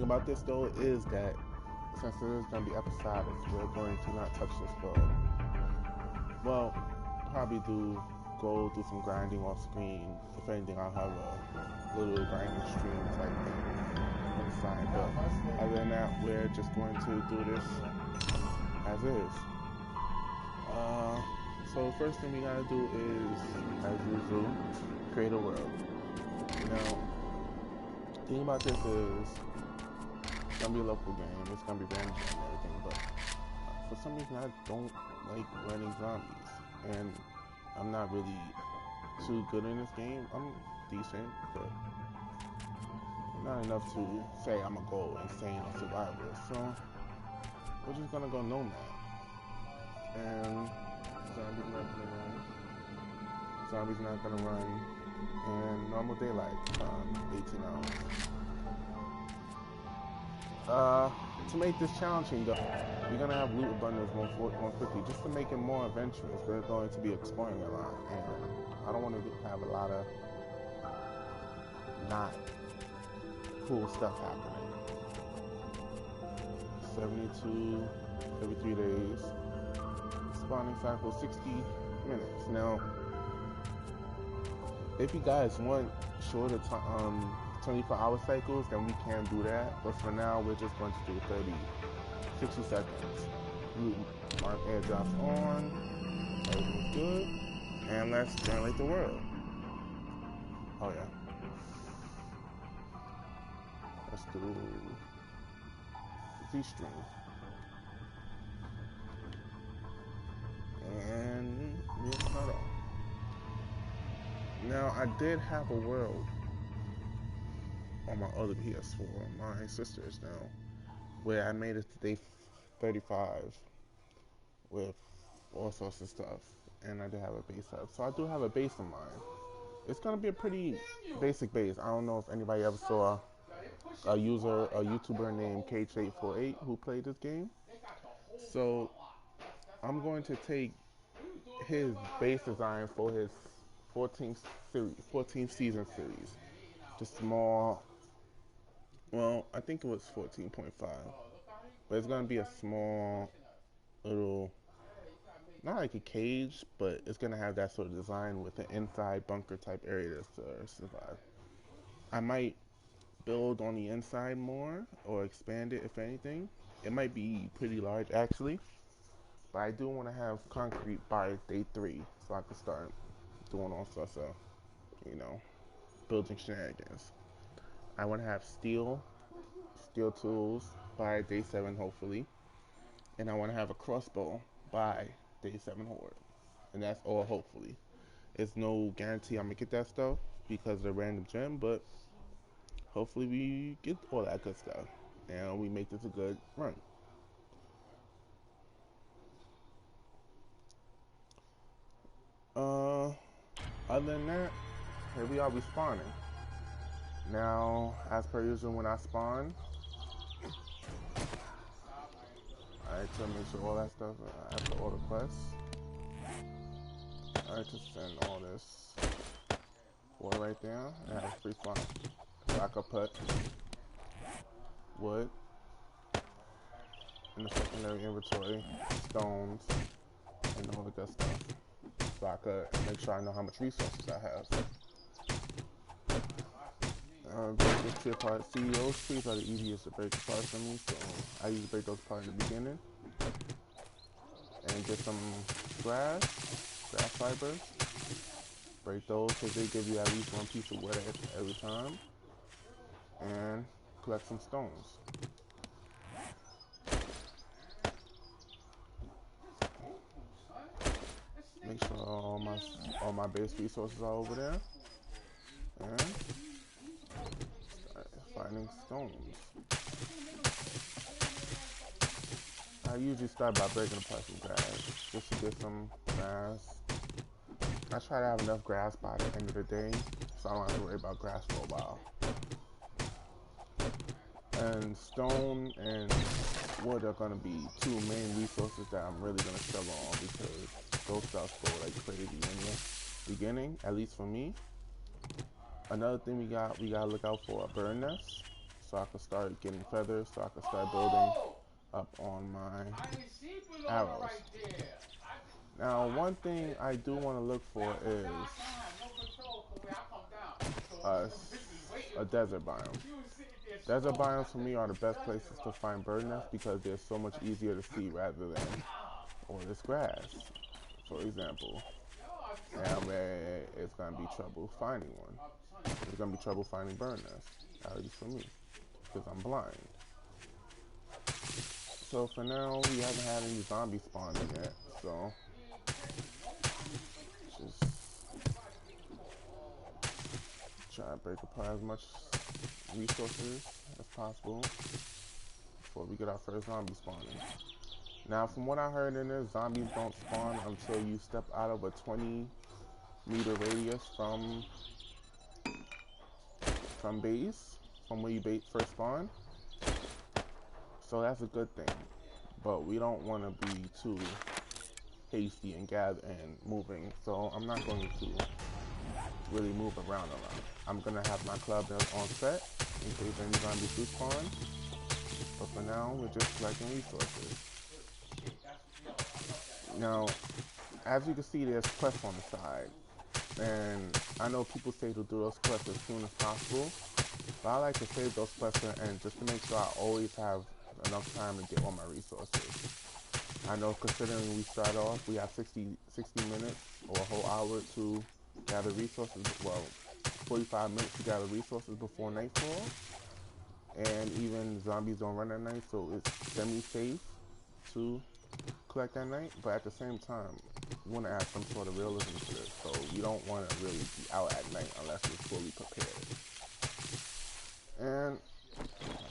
thing about this though is that since it is going to be episodic, we're going to not touch this world. Well, probably go do some grinding off screen. If anything, I'll have a little grinding stream type thing on the side. But other than that, we're just going to do this as is. So the first thing we gotta do is, as usual, create a world. Now, the thing about this is, it's gonna be a local game, it's gonna be random and everything, but for some reason I don't like running zombies, and I'm not really too good in this game. I'm decent, but not enough to say I'm gonna go insane or survivalist. So we're just gonna go nomad, and zombies not gonna run, and normal daylight, 18 hours. To make this challenging though, we're gonna have loot abundance more quickly, just to make it more adventurous. We're going to be exploring a lot, and I don't want to have a lot of not cool stuff happening. 72 every 3 days. Spawning cycle 60 minutes. Now, if you guys want shorter 24-hour cycles, then we can do that. But for now, we're just going to do 60 seconds. Mark airdrops on. Everything's good. And let's generate the world. Oh yeah. Let's do Z-Stream. And we'll start off. Now, I did have a world on my other PS4, my sister's now, where I made it to day 35 with all sorts of stuff, and I did have a base up. So I do have a base in mind. It's gonna be a pretty basic base. I don't know if anybody ever saw a YouTuber named KH848 who played this game. So I'm going to take his base design for his 14th season series. Just small, well, I think it was 14.5, but it's going to be a small little, not like a cage, but it's going to have that sort of design with an inside bunker type area to survive. I might build on the inside more or expand it if anything. It might be pretty large actually, but I do want to have concrete by day 3 so I can start doing all sorts of, building shenanigans. I want to have steel tools by day 7 hopefully, and I want to have a crossbow by day 7 horde, and that's all hopefully. It's no guarantee I'm gonna get that stuff because of the random gem, but hopefully we get all that good stuff and we make this a good run. Other than that, here we are respawning. Now, as per usual, when I spawn, alright, to make sure all that stuff, after all the quests, alright, to send all this water right there, and have a free spawn. So I could put wood in the secondary inventory, stones, and all the good stuff. So I could make sure I know how much resources I have. Break this tree apart. See, those trees are the easiest to break apart for me, so I usually break those apart in the beginning. And get some grass fibers. Break those because they give you at least one piece of wood every time. And collect some stones. Make sure all my base resources are over there, and start finding stones. I usually start by breaking apart some grass, just to get some grass. I try to have enough grass by the end of the day, so I don't have to worry about grass for a while. And stone and wood are going to be two main resources that I'm really going to struggle on, because those stuff go like crazy in the beginning, at least for me. Another thing we gotta look out for are bird nests. so I can start getting feathers, so I can start building up on my arrows. Now, one thing I do want to look for is a, a desert biome. Desert biomes for me are the best places to find bird nests because they're so much easier to see rather than all this grass, for example. And it's going to be trouble finding one. It's going to be trouble finding bird nests, at least for me, because I'm blind. So for now, we haven't had any zombies spawning yet, so just try to break apart as much resources as possible before we get our first zombie spawning. Now, from what I heard in this, zombies don't spawn until you step out of a 20-meter radius from base, from where you first spawn. So that's a good thing, but we don't want to be too hasty and moving. So I'm not going to really move around a lot. I'm gonna have my club on set in case any zombies do spawn. But for now, we're just collecting resources. Now, as you can see, there's quests on the side, and I know people say to do those quests as soon as possible, but I like to save those quests and just to make sure I always have enough time to get all my resources. I know considering we start off, we have 60 minutes or a whole hour to gather resources, well, 45 minutes to gather resources before nightfall, and even zombies don't run at night, so it's semi-safe to collect at night, but at the same time, you want to add some sort of realism to this, so you don't want to really be out at night unless you're fully prepared. And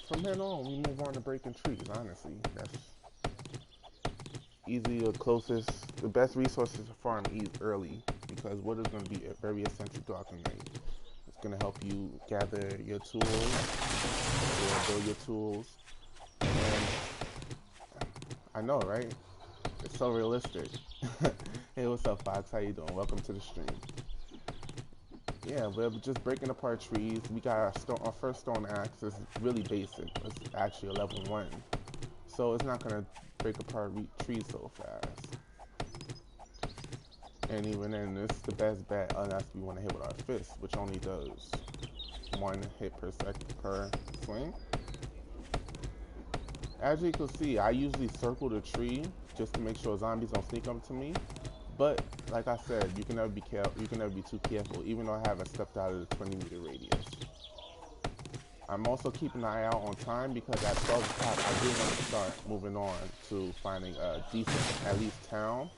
from then on, we move on to breaking trees, honestly. That's easily the best resources to farm early, because wood is going to be very essential throughout the night. It's going to help you gather your tools, build your tools, and I know, right? It's so realistic. Hey, what's up, Fox? How you doing? Welcome to the stream. Yeah, we're just breaking apart trees. We got our first stone axe. It's really basic. It's actually a level 1. So it's not going to break apart trees so fast. And even then, it's the best bet unless we want to hit with our fist, which only does 1 hit per swing. As you can see, I usually circle the tree just to make sure zombies don't sneak up to me. But like I said, you can never be careful. You can never be too careful, even though I haven't stepped out of the 20-meter radius. I'm also keeping an eye out on time because at 12 o'clock I do want to start moving on to finding a decent, at least town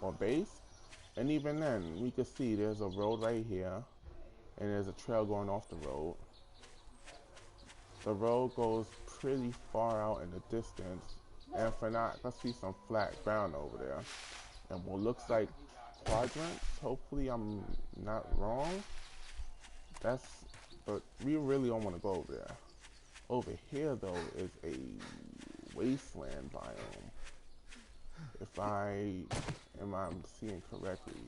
or base. And even then, we can see there's a road right here, and there's a trail going off the road. The road goes pretty far out in the distance, and for now, I see some flat ground over there. And what looks like quadrants. Hopefully I'm not wrong. But we really don't want to go over there. Over here though is a wasteland biome. If I'm seeing correctly.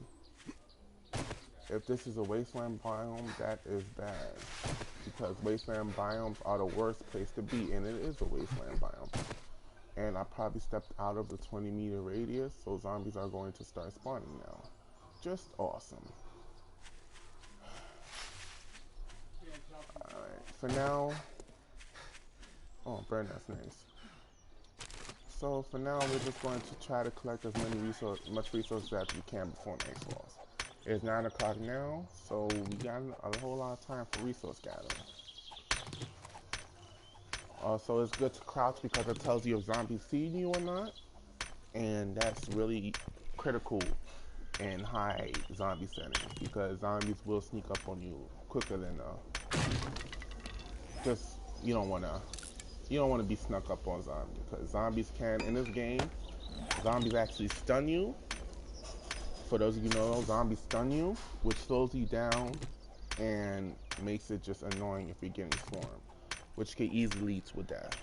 If this is a wasteland biome, that is bad. Because wasteland biomes are the worst place to be, and it is a wasteland biome. And I probably stepped out of the 20-meter radius, so zombies are going to start spawning now. Just awesome. Alright, for now... Oh, burn, that's nice. So for now, we're just going to try to collect as much resources as we can before night falls. It's 9 o'clock now, so we got a whole lot of time for resource gathering. Also, it's good to crouch because it tells you if zombies see you or not, and that's really critical in high zombie settings because zombies will sneak up on you quicker than you don't want to be snuck up on zombies because zombies can in this game. Zombies actually stun you. For those of you who know, zombies stun you, which slows you down and makes it just annoying if you're getting swarmed, which could easily lead to a death.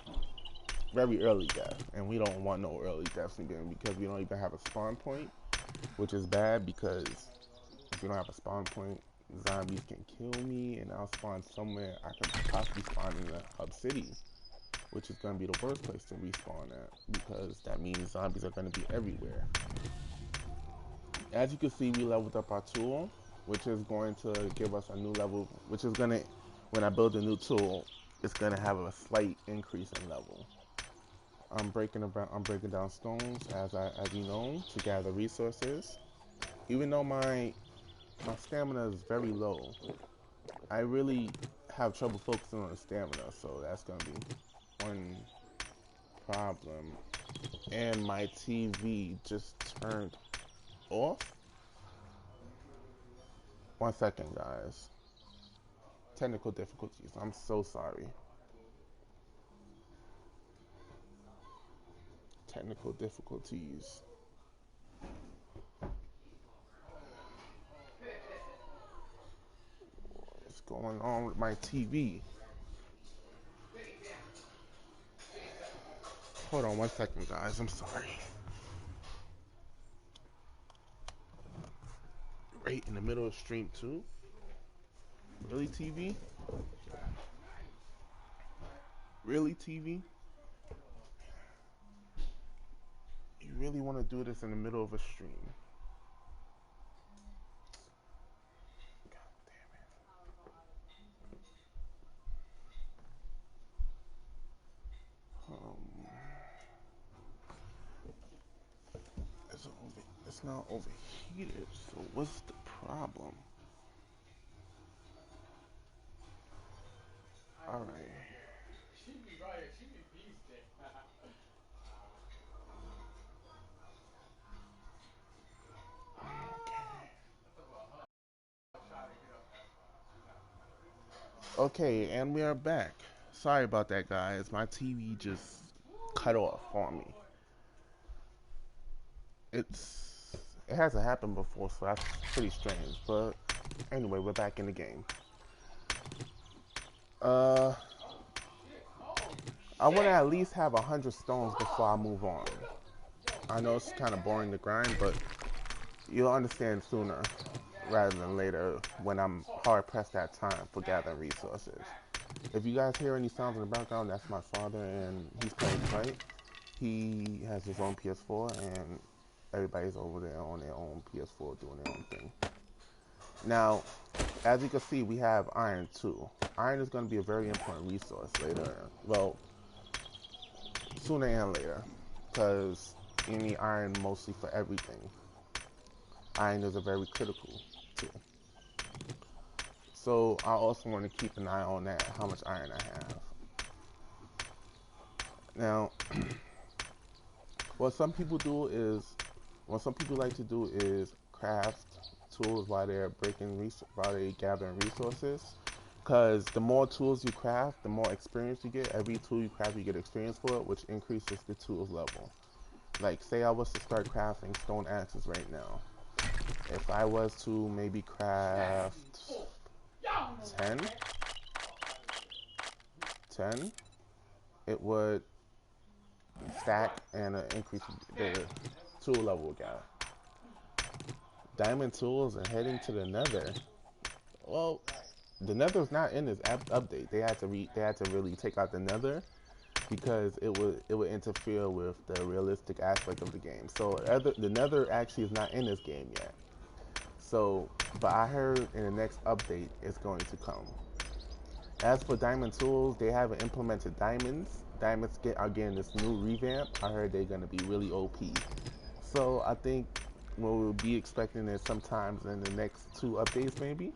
Very early death, and we don't want no early deaths again because we don't even have a spawn point, which is bad because if you don't have a spawn point, zombies can kill me, and I'll spawn somewhere I could possibly spawn in the hub city, which is going to be the worst place to respawn at, because that means zombies are going to be everywhere. As you can see, we leveled up our tool, which is going to give us a new level, which is going to, when I build a new tool, it's going to have a slight increase in level. I'm breaking down stones as you know, to gather resources. Even though my stamina is very low, I really have trouble focusing on the stamina, so that's gonna be one problem. And my TV just turned off. 1 second, guys. Technical difficulties. I'm so sorry. Technical difficulties. What's going on with my TV? Hold on 1 second, guys. I'm sorry. Right in the middle of stream 2. Really, TV? Really, TV? You really want to do this in the middle of a stream? God damn it. It's not overheated, so what's the problem? Alright. Okay, and we are back. Sorry about that, guys. My TV just cut off on me. It hasn't happened before, so that's pretty strange. But anyway, we're back in the game. I want to at least have 100 stones before I move on. I know it's kind of boring to grind, but you'll understand sooner rather than later when I'm hard pressed at time for gathering resources. If you guys hear any sounds in the background, that's my father, and he's playing Fight. He has his own PS4, and everybody's over there on their own PS4 doing their own thing. Now, as you can see, we have iron too. Iron is going to be a very important resource later. Well, sooner and later, because you need iron mostly for everything. Iron is a very critical tool. So I also want to keep an eye on that, how much iron I have. Now, what some people like to do is craft tools while they're gathering resources. Because the more tools you craft, the more experience you get. Every tool you craft, you get experience for it, which increases the tool's level. Like, say I was to start crafting stone axes right now. If I was to maybe craft 10, it would stack and increase the tool level again. Diamond tools and heading to the nether. Well, the nether's not in this update. They had to really take out the nether because it would interfere with the realistic aspect of the game. So the nether actually is not in this game yet. So, but I heard in the next update it's going to come. As for diamond tools, they haven't implemented diamonds. Diamonds are getting this new revamp. I heard they're going to be really OP. So I think we'll be expecting it sometimes in the next 2 updates maybe.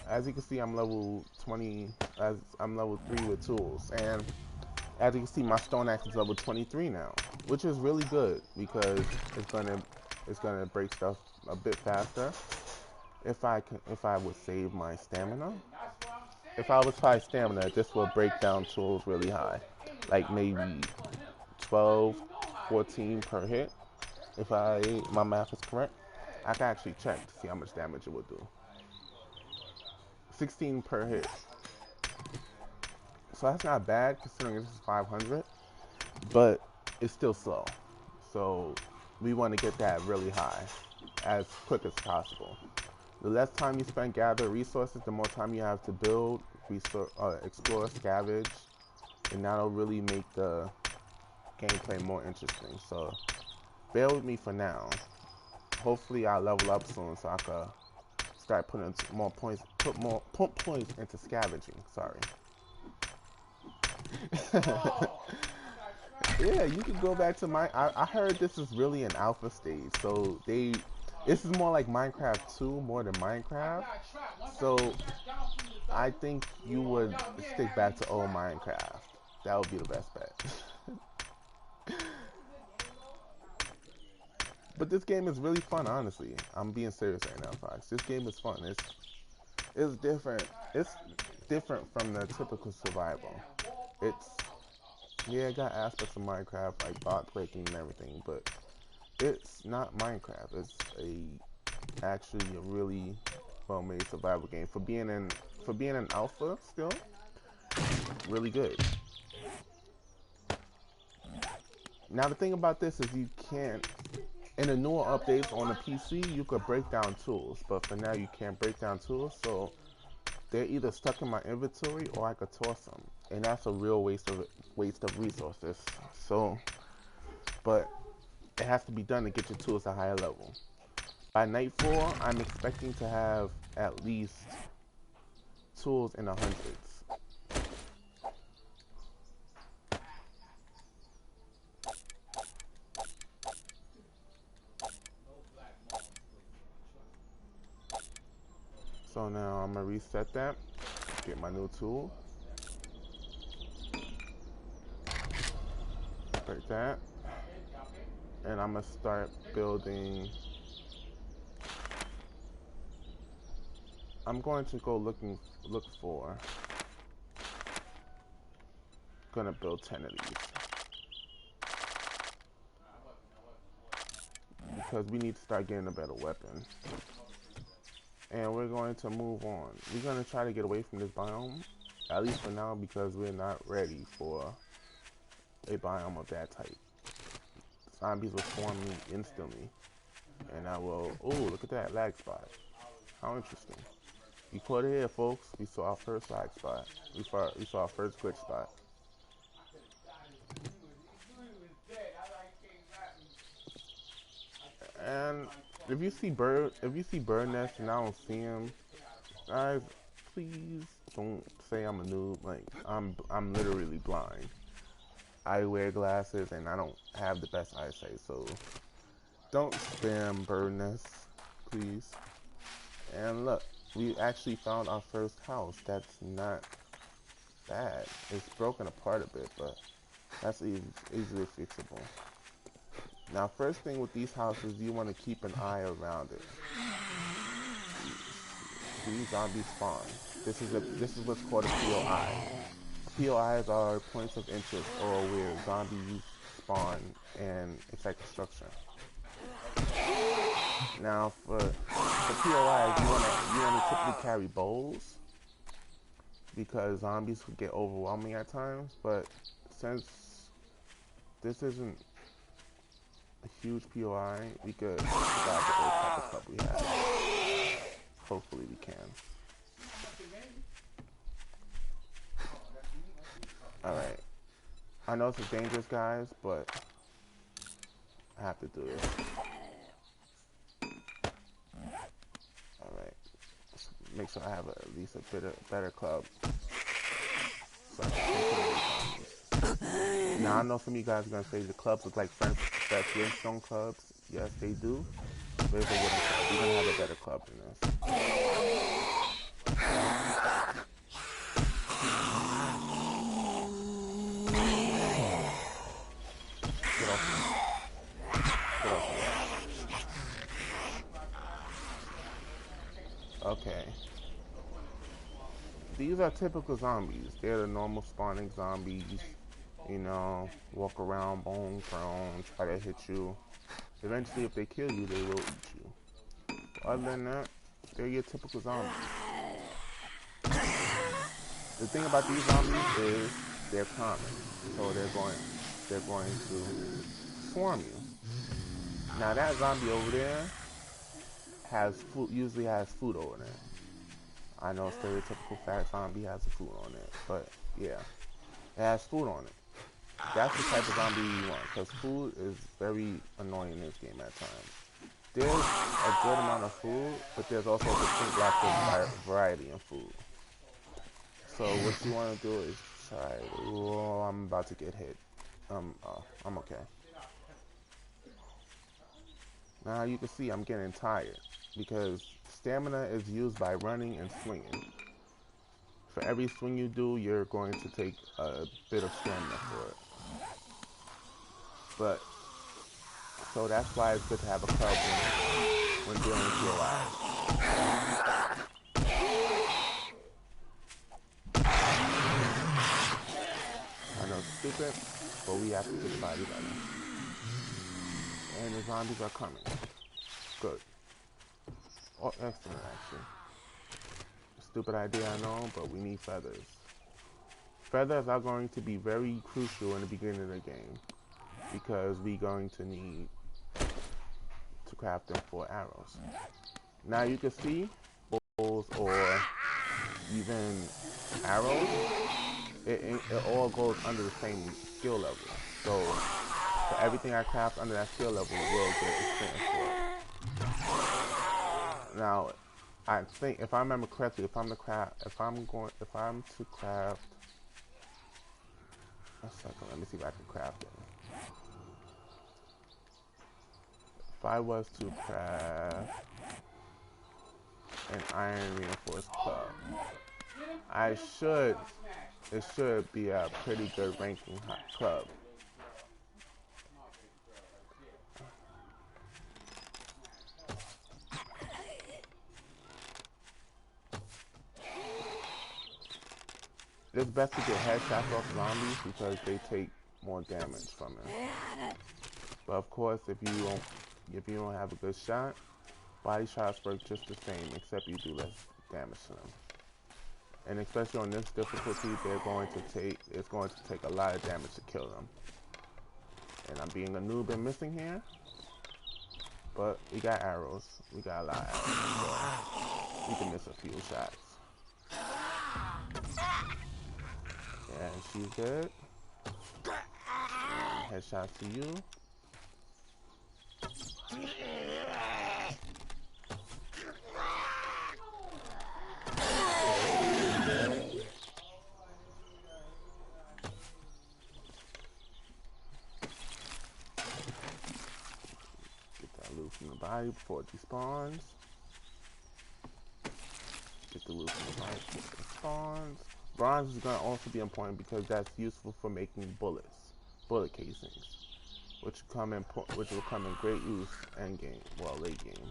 As you can see, I'm level 20, as I'm level 3 with tools. And as you can see, my stone axe is level 23 now, which is really good because it's gonna break stuff a bit faster. If I would save my stamina, if I was high stamina, this would break down tools really high, like maybe 12, 14 per hit. If my math is correct, I can actually check to see how much damage it would do. 16 per hit. So that's not bad considering this is 500. but it's still slow. So we want to get that really high as quick as possible. The less time you spend gathering resources, the more time you have to build, explore, scavenge, and that'll really make the gameplay more interesting. So bear with me for now. Hopefully I'll level up soon so I can start putting more points, put points into scavenging. Sorry. Yeah, you can go back to I heard this is really an alpha stage, so this is more like Minecraft 2 more than Minecraft. So I think you would stick back to old Minecraft. That would be the best bet. But this game is really fun, honestly. I'm being serious right now, Fox. This game is fun. It's different. It's different from the typical survival. It's Yeah, it got aspects of Minecraft like bot breaking and everything, but it's not Minecraft. It's actually a really well-made survival game for being an alpha still. Really good. Now the thing about this is you can't. In the newer updates on the PC, you could break down tools, but for now you can't break down tools, so they're either stuck in my inventory or I could toss them, and that's a real waste of resources. So, but it has to be done to get your tools to a higher level. By night 4, I'm expecting to have at least tools in the hundreds. So now I'm gonna reset that, get my new tool, break that, and I'm gonna start building. I'm going to go look for. Gonna build 10 of these because we need to start getting a better weapon. And we're going to move on. We're going to try to get away from this biome, at least for now, because we're not ready for a biome of that type. Zombies will swarm me instantly, and I will. Oh, look at that lag spot. How interesting. You caught it here, folks. We saw our first lag spot. We saw our first glitch spot. And if you see bird nests and I don't see him, guys, please don't say I'm a noob. Like I'm literally blind. I wear glasses and I don't have the best eyesight, so don't spam bird nests, please. And look, we actually found our first house. That's not bad. It's broken apart a bit, but that's easily fixable. Now, first thing with these houses, you want to keep an eye around it. These zombies spawn. This is what's called a POI. POIs are points of interest, or where zombies spawn and affect the structure. Now, for POIs, you want to typically carry bows because zombies could get overwhelming at times. But since this isn't a huge POI, we could survive the old type of club we have. Hopefully we can. Alright. I know this is dangerous, guys, but I have to do this. Alright. Make sure I have at least a better club. So I can continue. Now I know some of you guys are going to say the clubs look like Flintstone clubs. Yes, they do. But it's a wooden club. We're going to have a better club than this. Get off me. Get off me. Okay. These are typical zombies. They're the normal spawning zombies. You know, walk around, bone prone, try to hit you. Eventually, if they kill you, they will eat you. But other than that, they're your typical zombies. The thing about these zombies is they're common. So they're going, they're going to swarm you. Now that zombie over there has food, usually has food over there. I know stereotypical fat zombie has the food on it, but yeah, it has food on it. That's the type of zombie you want, because food is very annoying in this game at times. There's a good amount of food, but there's also a distinct lack of variety in food. So what you want to do is try. Oh, I'm about to get hit. I'm okay. Now you can see I'm getting tired because stamina is used by running and swinging. For every swing you do, you're going to take a bit of stamina for it. But so that's why it's good to have a club when dealing with your lives. I know it's stupid, but we have to get the body better. And the zombies are coming. Good. Oh, excellent, actually. Stupid idea, I know, but we need feathers. Feathers are going to be very crucial in the beginning of the game because we're going to need to craft them for arrows. Now you can see bows or even arrows, it all goes under the same skill level. So for everything I craft under that skill level, will get experience for it. Now, I think if I remember correctly, if I'm to craft, a second, let me see if I can craft it. If I was to craft an iron reinforced club, it should be a pretty good ranking club. It's best to get headshots off zombies because they take more damage from it. But of course, if you don't have a good shot, body shots work just the same, except you do less damage to them. And especially on this difficulty, it's going to take a lot of damage to kill them. And I'm being a noob and missing here, but we got arrows. We got a lot of arrows, so we can miss a few shots. And she's good. And headshot to you. Get that loot from the body before it despawns. Get the loot from the body before it spawns. Bronze is going to also be important because that's useful for making bullet casings, which will come in great use end game, well, late game.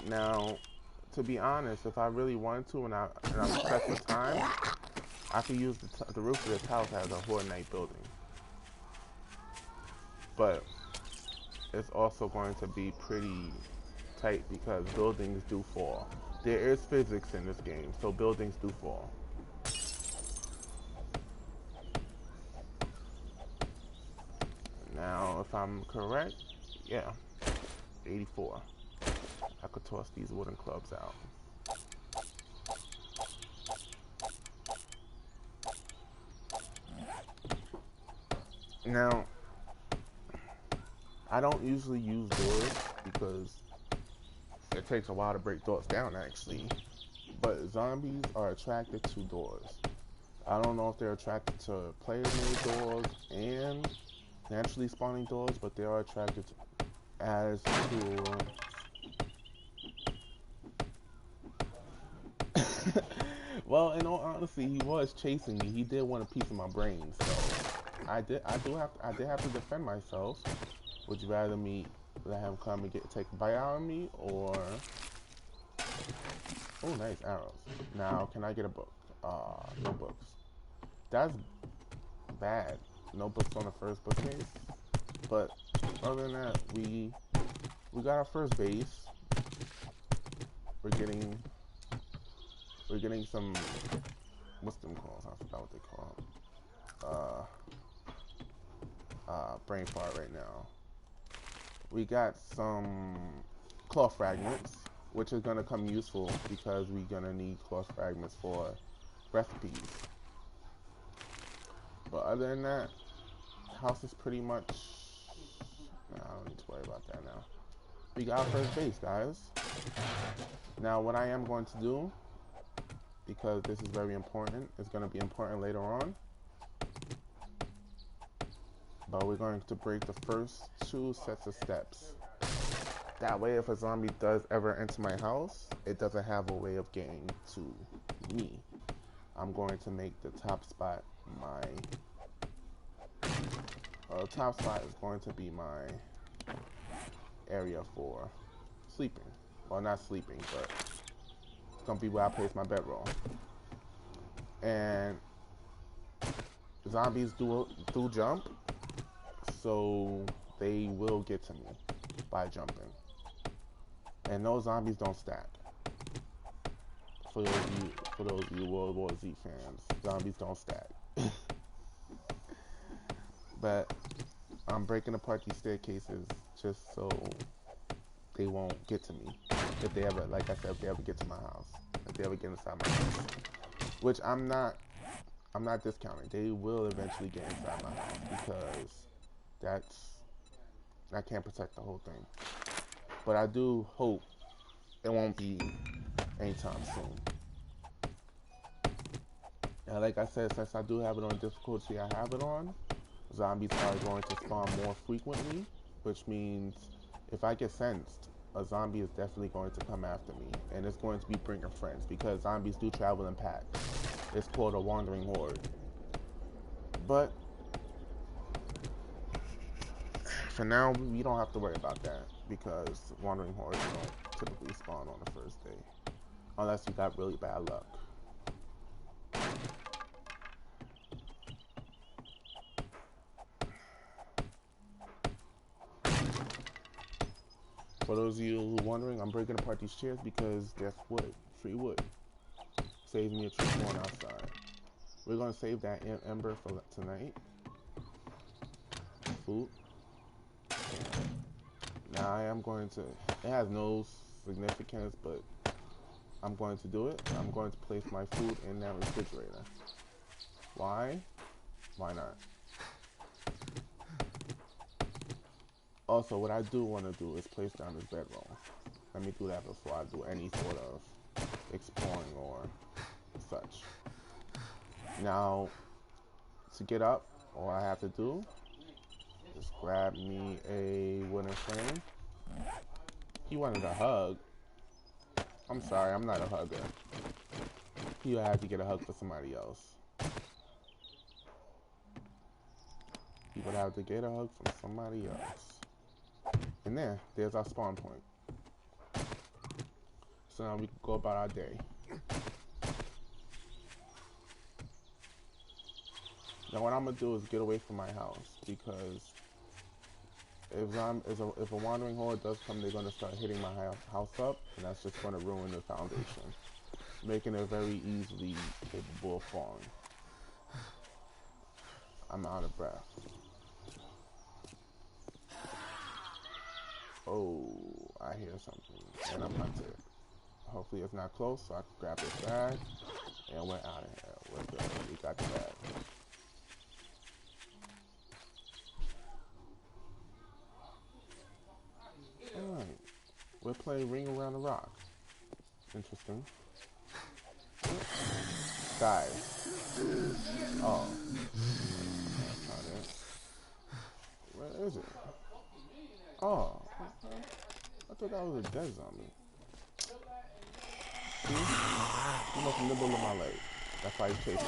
Now, to be honest, if I really wanted to, and I'm pressed for time, I could use the roof of this house as a Horde Night building. But it's also going to be pretty tight because buildings do fall. There is physics in this game, so buildings do fall. Now, if I'm correct, yeah, 84. I could toss these wooden clubs out. Now, I don't usually use doors because it takes a while to break doors down, actually. But zombies are attracted to doors. I don't know if they're attracted to player-made doors and naturally spawning doors, but they are attracted to well, in all honesty, he was chasing me. He did want a piece of my brain, so I did have to defend myself. Would you rather me let him come and take a bite out of me, or oh, nice arrows. Now, can I get a book? No books. That's bad. No books on the first bookcase. But other than that, we got our first base. We're we're getting some, what's them called? I forgot what they call them. Brain fart right now. We got some cloth fragments, which is gonna come useful because we're gonna need cloth fragments for recipes. But other than that, the house is pretty much, I don't need to worry about that now. We got our first base, guys. Now what I am going to do, because this is very important, it's going to be important later on, but we're going to break the first 2 sets of steps. That way if a zombie does ever enter my house, it doesn't have a way of getting to me. I'm going to make the top spot the top spot is going to be my area for sleeping. Well, not sleeping, but it's going to be where I place my bedroll. And zombies do jump, so they will get to me by jumping. And those zombies don't stack. For those of you World War Z fans, zombies don't stack. But I'm breaking apart these staircases just so they won't get to me. If they ever, like I said, if they ever get to my house, if they ever get inside my house, which I'm not discounting. They will eventually get inside my house because I can't protect the whole thing. But I do hope it won't be anytime soon. Now, like I said, since I do have it on difficulty I have it on, zombies are going to spawn more frequently, which means if I get sensed, a zombie is definitely going to come after me, and it's going to be bringing friends because zombies do travel in packs. It's called a wandering horde. But for now, we don't have to worry about that because wandering hordes don't typically spawn on the first day, unless you got really bad luck. For those of you who are wondering, I'm breaking apart these chairs because that's wood, free wood. Saves me a trip going outside. We're going to save that ember for tonight. Food. Now I am going to, it has no significance, but I'm going to do it. I'm going to place my food in that refrigerator. Why? Why not? Also, what I do want to do is place down this bedroll. Let me do that before I do any sort of exploring or such. Now, to get up, all I have to do is grab me a wooden frame. He wanted a hug. I'm sorry, I'm not a hugger. You had to get a hug for somebody else. You would have to get a hug from somebody else. And there's our spawn point. So now we can go about our day. Now what I'm gonna do is get away from my house because if a wandering horde does come, they're gonna start hitting my house up, and that's just gonna ruin the foundation, making it very easily capable of falling. I'm out of breath. Oh, I hear something, and I'm hunted. Hopefully it's not close, so I can grab this bag, and we're out of here. We're good. We got the bag. Alright. We're playing Ring Around the Rock. Interesting. Guys. Oh. That's not it. Where is it? Oh. I thought that was a dead zombie. See? He must nibble on my leg. That's why he's chasing me.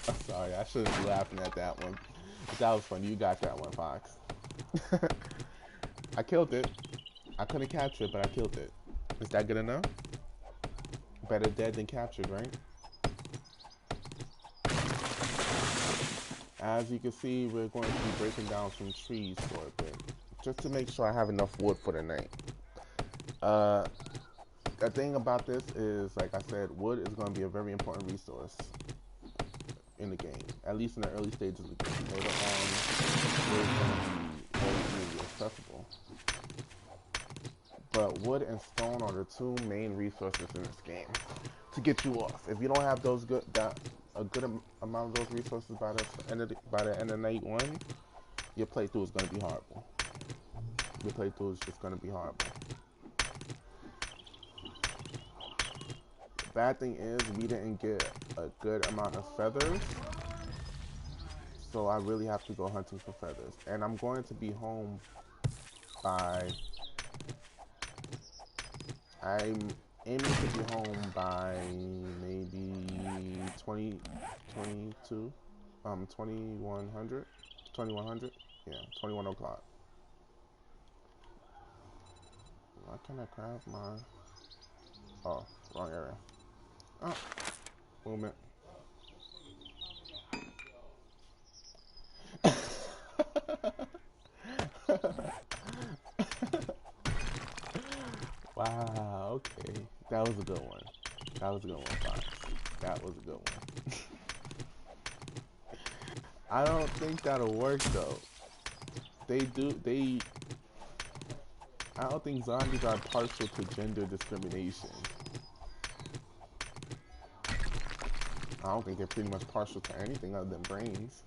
I'm sorry, I shouldn't be laughing at that one. But that was funny. You got that one, Fox. I killed it. I couldn't capture it, but I killed it. Is that good enough? Better dead than captured, right? As you can see, we're going to be breaking down some trees for a bit, just to make sure I have enough wood for the night. Uh, the thing about this is, like I said, wood is going to be a very important resource in the game, at least in the early stages of the game. Later on, it's going to be very easily accessible. But wood and stone are the two main resources in this game to get you off. If you don't have those a good amount of those resources by the end of night one, your playthrough is going to be horrible. Your playthrough is just going to be horrible. The bad thing is we didn't get a good amount of feathers, so I really have to go hunting for feathers. And I'm going to be home by I'm aiming to be home by maybe 2100, 2100, yeah, 21 o'clock. Why can't I craft my, oh, wrong area. Oh, movement. Wow, okay. That was a good one. That was a good one, Fox. That was a good one. I don't think that'll work though. They I don't think zombies are partial to gender discrimination. I don't think they're pretty much partial to anything other than brains.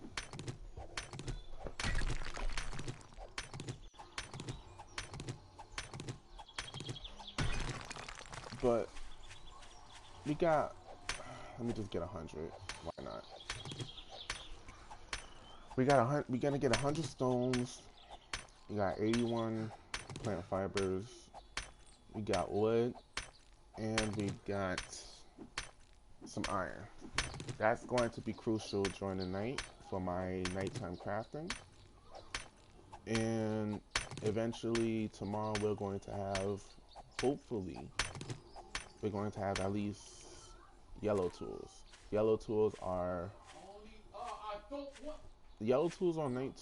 But we got, let me just get 100. Why not? We're gonna get 100 stones. We got 81 plant fibers. We got wood, and we got some iron. That's going to be crucial during the night for my nighttime crafting. And eventually tomorrow hopefully, we're going to have at least yellow tools. Yellow tools are Yellow tools on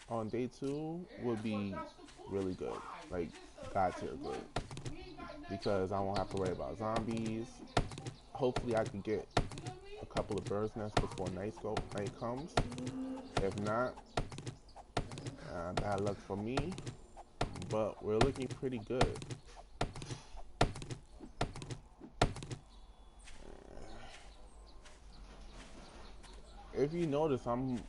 on day two would be really good, like god tier good, because I won't have to worry about zombies. Hopefully, I can get a couple of birds nests before night comes. If not, bad luck for me. But we're looking pretty good. If you notice, I'm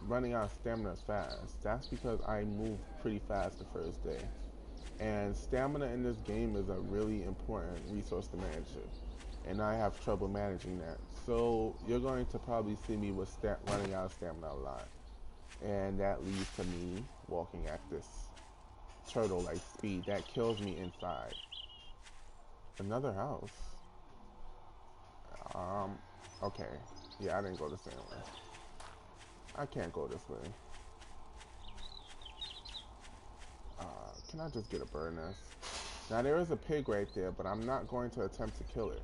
running out of stamina fast. That's because I moved pretty fast the first day. And stamina in this game is a really important resource to manage it. And I have trouble managing that. So you're going to probably see me with running out of stamina a lot. And that leads to me walking at this turtle-like speed that kills me inside. Another house. Okay. Yeah, I didn't go the same way. I can't go this way. Can I just get a bird nest? Now there is a pig right there, but I'm not going to attempt to kill it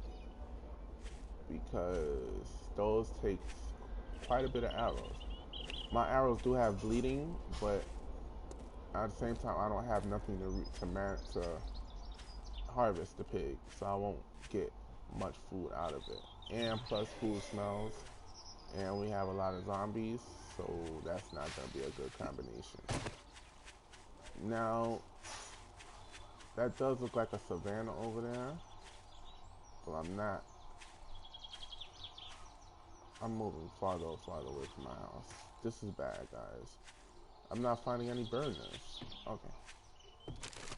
because those take quite a bit of arrows. My arrows do have bleeding, but at the same time, I don't have nothing to harvest the pig, so I won't get much food out of it. And plus, food smells, and we have a lot of zombies, so that's not gonna be a good combination. Now, that does look like a savanna over there, but I'm moving farther and farther away from my house. This is bad, guys. I'm not finding any bird nests. Okay.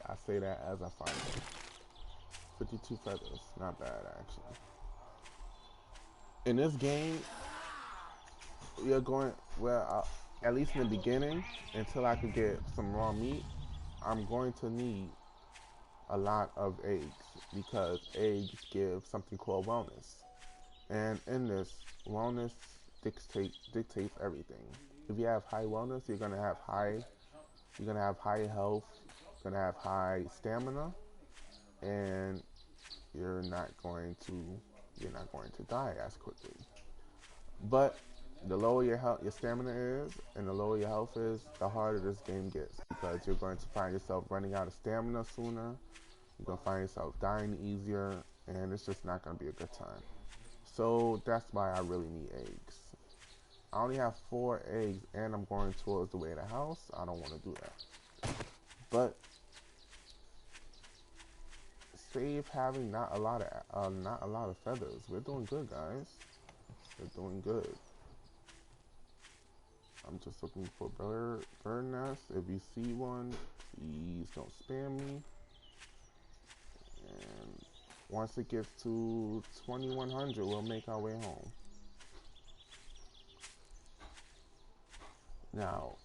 I say that as I find them. 52 feathers. Not bad, actually. In this game, you're going, well, at least in the beginning, until I could get some raw meat, I'm going to need a lot of eggs because eggs give something called wellness. And in this, wellness dictates everything. If you have high wellness, you're gonna have high health, you're gonna have high stamina, and you're not going to die as quickly. But the lower your health, your stamina is, and the lower your health is, the harder this game gets because you're going to find yourself running out of stamina sooner. You're going to find yourself dying easier, and it's just not going to be a good time. So that's why I really need eggs. I only have 4 eggs, and I'm going towards the way of the house. I don't want to do that. But save having not a lot of feathers. We're doing good, guys. We're doing good. I'm just looking for bird nests. If you see one, please don't spam me. And once it gets to 2100, we'll make our way home. Now,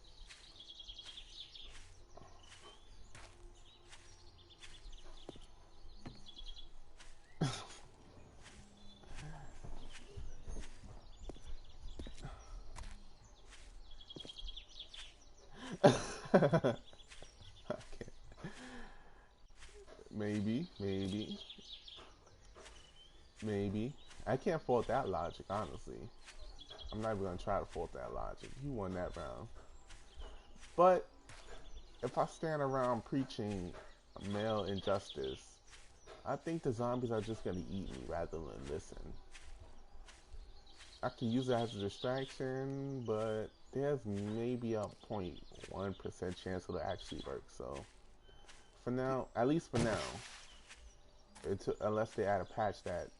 okay. Maybe. I can't fault that logic, honestly. I'm not even gonna try to fault that logic. You won that round. But if I stand around preaching male injustice, I think the zombies are just gonna eat me rather than listen. I can use it as a distraction, but there's maybe a 0.1% chance it'll actually work. So for now, at least for now, unless they add a patch that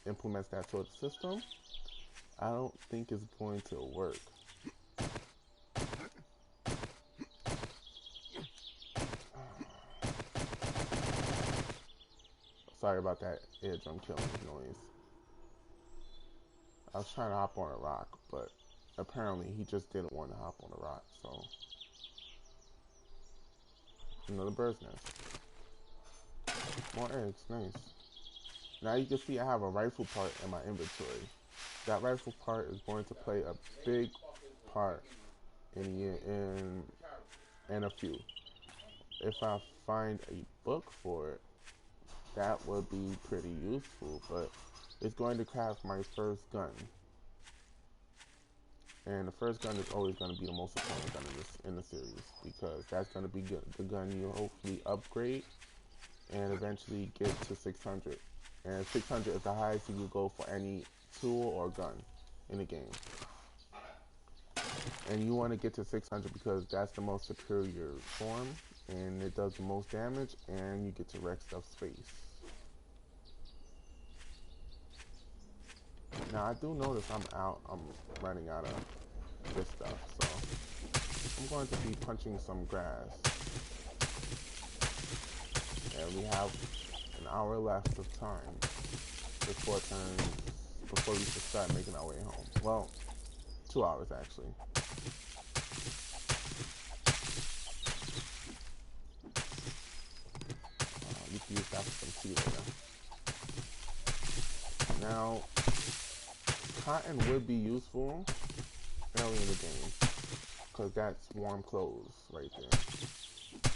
implements that sort of system, I don't think it's going to work. Sorry about that eardrum killing noise. I was trying to hop on a rock, but apparently he just didn't want to hop on a rock, so. Another bird's nest. More eggs, nice. Now you can see I have a rifle part in my inventory. That rifle part is going to play a big part in a few. If I find a book for it, that would be pretty useful, but it's going to craft my first gun. And the first gun is always going to be the most important gun in the series, because that's going to be the gun you hopefully upgrade and eventually get to 600. And 600 is the highest you can go for any tool or gun in the game. And you want to get to 600 because that's the most superior form, and it does the most damage, and you get to wreck stuff's face. Now I do notice I'm running out of this stuff, so I'm going to be punching some grass. And we have an hour left of time before we should start making our way home. Well, 2 hours actually. You can use that for some tea later. Now, cotton would be useful early in the game, because that's warm clothes right there,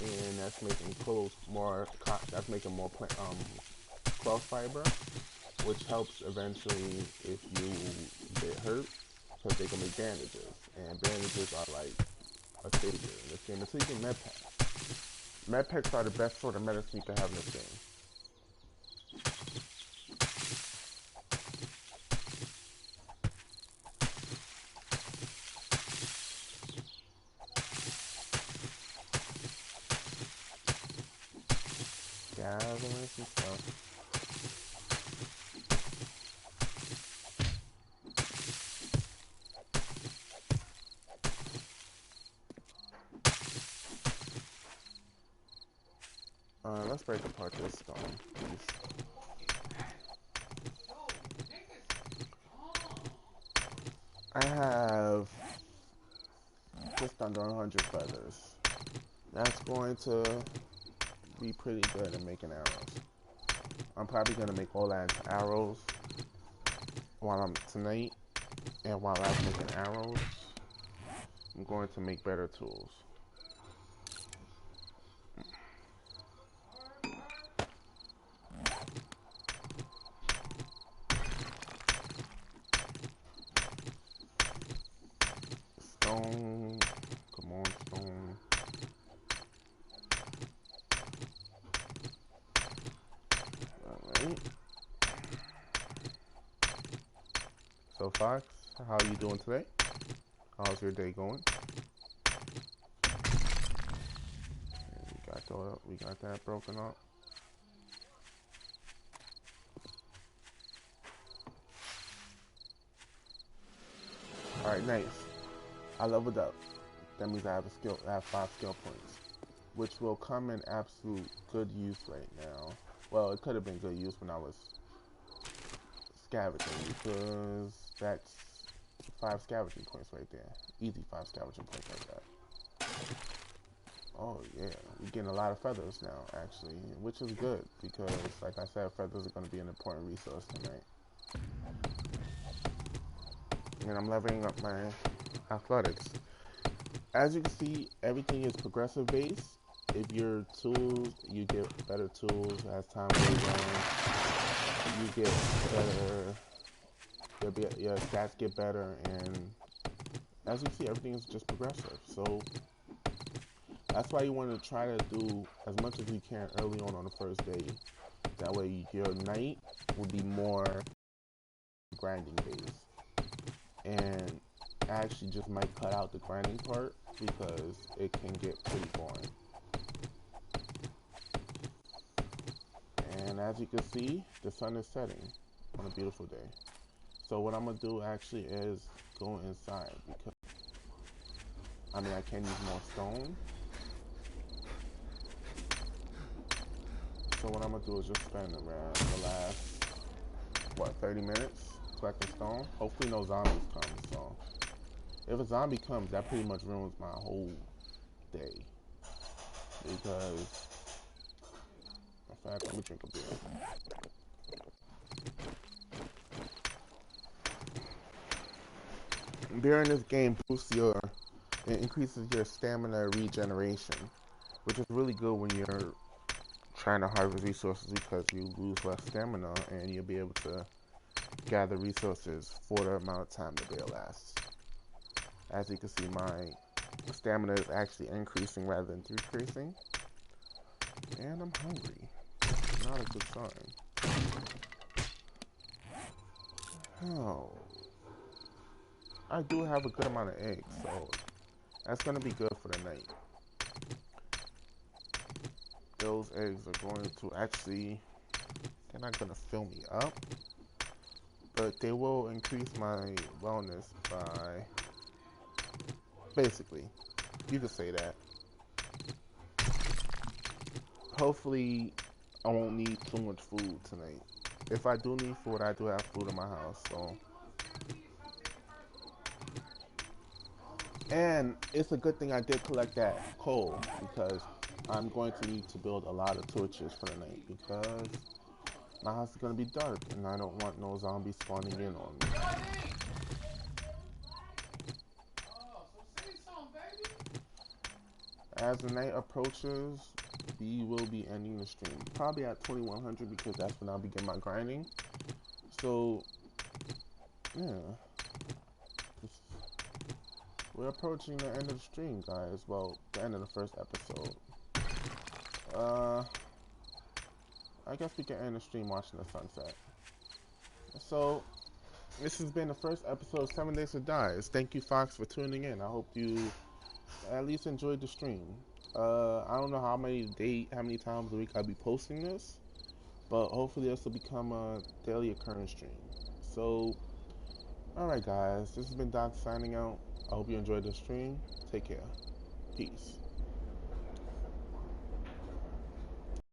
and that's making clothes more. That's making more cloth fiber, which helps eventually if you get hurt, because they can make bandages, and bandages are like a savior in this game. Until you get med packs. Med packs are the best sort of medicine you can have in this game. Gathering some stuff. Let's break apart this stone, please. I have just under 100 feathers. That's going to be pretty good at making arrows. I'm probably going to make all that arrows tonight, and while I'm making arrows, I'm going to make better tools. stone. Come on, stone. Alright. So, Fox, how are you doing today? How's your day going? We got that broken up. Alright, nice. I leveled up. That means I have I have 5 skill points, which will come in absolute good use right now. Well, it could have been good use when I was scavenging, because that's 5 scavenging points right there. Easy 5 scavenging points like that. Oh yeah, we're getting a lot of feathers now, actually, which is good, because like I said, feathers are going to be an important resource tonight. And I'm leveling up my athletics. As you can see, everything is progressive based. If your tools, you get better tools as time goes on. You get better, your stats get better, and as you see, everything is just progressive. So that's why you want to try to do as much as you can early on the first day. That way your night will be more grinding based. And I actually just might cut out the grinding part because it can get pretty boring. And as you can see, the sun is setting on a beautiful day. So what I'm going to do actually is go inside, because I can use more stone. So what I'm going to do is just spend around the last, 30 minutes collecting stone. Hopefully no zombies come, so if a zombie comes, that pretty much ruins my whole day. Because, in fact, let me drink a beer. Beer in this game it increases your stamina regeneration, which is really good when you're trying to harvest resources, because you lose less stamina and you'll be able to gather resources for the amount of time the beer lasts. As you can see, my stamina is actually increasing rather than decreasing, and I'm hungry. Not a good sign. Oh, I do have a good amount of eggs, so that's going to be good for the night. Those eggs are going to actually, they're not going to fill me up, but they will increase my wellness by, basically, you could say that. Hopefully, I won't need too much food tonight. If I do need food, I do have food in my house, so. And it's a good thing I did collect that coal, because I'm going to need to build a lot of torches for the night, because my house is going to be dark and I don't want no zombies spawning in on me. As the night approaches, we will be ending the stream. Probably at 2100, because that's when I'll begin my grinding. So, yeah. We're approaching the end of the stream, guys. Well, the end of the first episode. I guess we can end the stream watching the sunset. So, this has been the first episode of 7 Days to Die. Thank you, Fox, for tuning in. I hope you at least enjoyed the stream. I don't know how many times a week I'll be posting this, but hopefully this will become a daily occurrence stream. So, alright guys, this has been Doc signing out. I hope you enjoyed the stream. Take care. Peace.